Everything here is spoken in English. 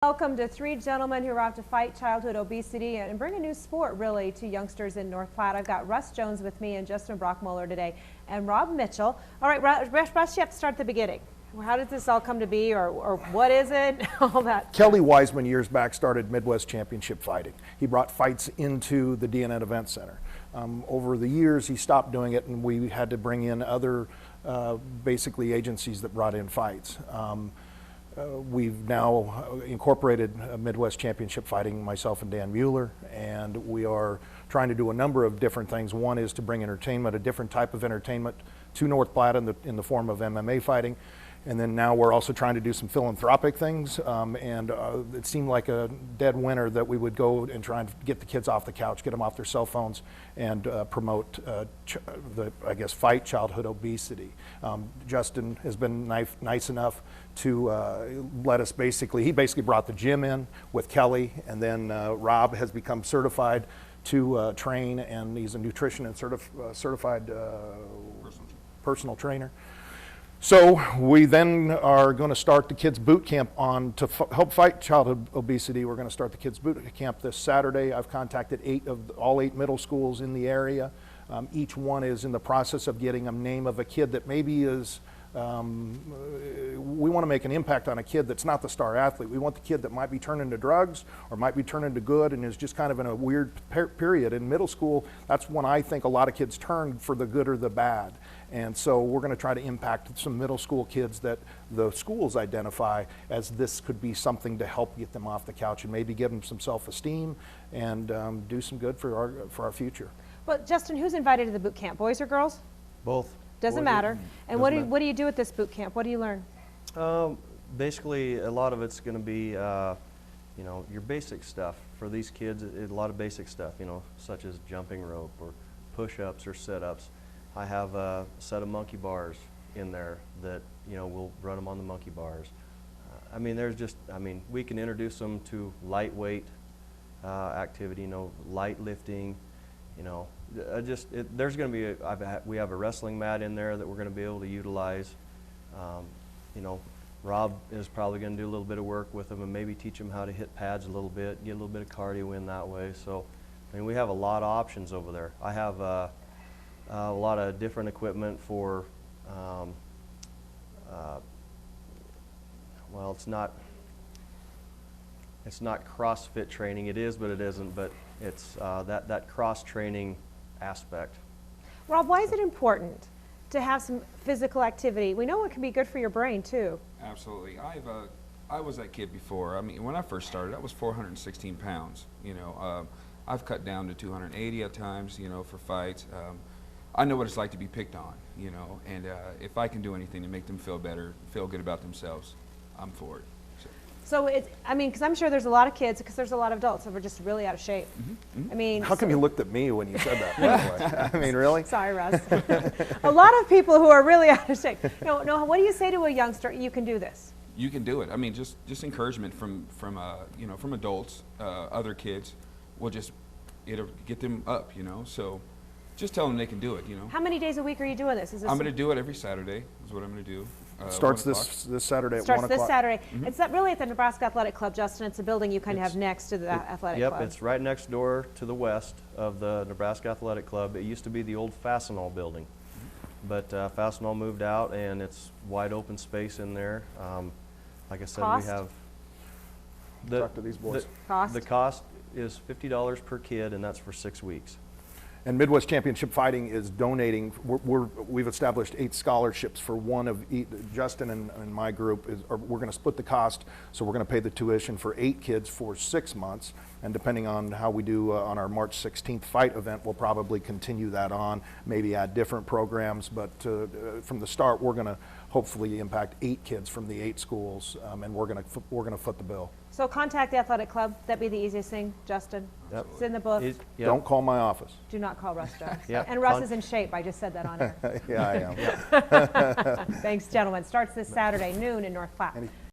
Welcome to three gentlemen who are out to fight childhood obesity and bring a new sport, really, to youngsters in North Platte. I've got Russ Jones with me and Justin Brockmuller today, and Rob Mitchell. All right, Russ, you have to start at the beginning. How did this all come to be, or what is it, all that? Kelly Wiseman years back started Midwest Championship Fighting. He brought fights into the DNN Event Center. Over the years, he stopped doing it, and we had to bring in other, basically, agencies that brought in fights. We've now incorporated Midwest Championship Fighting, myself and Dan Mueller, and we are trying to do a number of different things. One is to bring entertainment, a different type of entertainment, to North Platte in the form of MMA fighting. And then now we're also trying to do some philanthropic things, and it seemed like a dead winter that we would go and try and get the kids off the couch, get them off their cell phones, and promote fight childhood obesity. Justin has been nice enough to let us he basically brought the gym in with Kelly, and then Rob has become certified to train, and he's a nutrition and certified personal trainer. So we then are going to start the kids boot camp to help fight childhood obesity. We're going to start the kids boot camp this Saturday. I've contacted all eight middle schools in the area. Each one is in the process of getting a name of a kid that maybe is, we want to make an impact on a kid that's not the star athlete. We want the kid that might be turning to drugs or might be turning to good and is just kind of in a weird period. In middle school, that's when I think a lot of kids turn for the good or the bad. And so we're going to try to impact some middle school kids that the schools identify as this could be something to help get them off the couch and maybe give them some self-esteem and do some good for our future. Well, Justin, who's invited to the boot camp, boys or girls? Both. Doesn't matter. And what do you do at this boot camp? What do you learn? Basically, a lot of it's going to be, your basic stuff. For these kids, a lot of basic stuff, such as jumping rope or push-ups or sit-ups. I have a set of monkey bars in there that, we'll run them on the monkey bars. We can introduce them to lightweight activity, light lifting, there's going to be, we have a wrestling mat in there that we're going to be able to utilize. Rob is probably going to do a little bit of work with them and maybe teach them how to hit pads a little bit, get a little bit of cardio in that way. So, we have a lot of options over there. I have a lot of different equipment for, well, it's not CrossFit training. It is, but it isn't. But it's that cross training aspect. Rob, why is it important to have some physical activity? We know it can be good for your brain too. Absolutely. I was that kid before. When I first started, I was 416 pounds. I've cut down to 280 at times. For fights. I know what it's like to be picked on. And if I can do anything to make them feel better, feel good about themselves, I'm for it. So because I'm sure there's a lot of kids, because there's a lot of adults that are just really out of shape. Mm-hmm. Mm-hmm. How come you looked at me when you said that? Really? Sorry, Russ. A lot of people who are really out of shape. No, what do you say to a youngster? You can do this. You can do it. Just encouragement from adults, other kids, it'll get them up. So just tell them they can do it. How many days a week are you doing this? I'm going to do it every Saturday. Is what I'm going to do. Starts this Saturday at 1 o'clock. Starts this Saturday. Mm-hmm. It's really at the Nebraska Athletic Club, Justin. It's a building you kind of have next to the athletic club. Yep, it's right next door to the west of the Nebraska Athletic Club. It used to be the old Fastenal building, but Fastenal moved out, and it's wide open space in there. Like I said, cost? We have talk to these boys. The cost is $50 per kid, and that's for 6 weeks. And Midwest Championship Fighting is donating. We've established 8 scholarships for one of Justin and my group. We're going to split the cost, so we're going to pay the tuition for 8 kids for 6 months. And depending on how we do on our March 16th fight event, we'll probably continue that on, maybe add different programs. But from the start, we're going to hopefully impact 8 kids from the 8 schools, and we're going to foot the bill. So contact the athletic club. That'd be the easiest thing, Justin. Yep. It's in the book. Yep. Don't call my office. Do not call Russ Jones. Yep. And Russ is in shape. I just said that on air. Yeah, I am. Thanks, gentlemen. Starts this Saturday, noon in North Platte.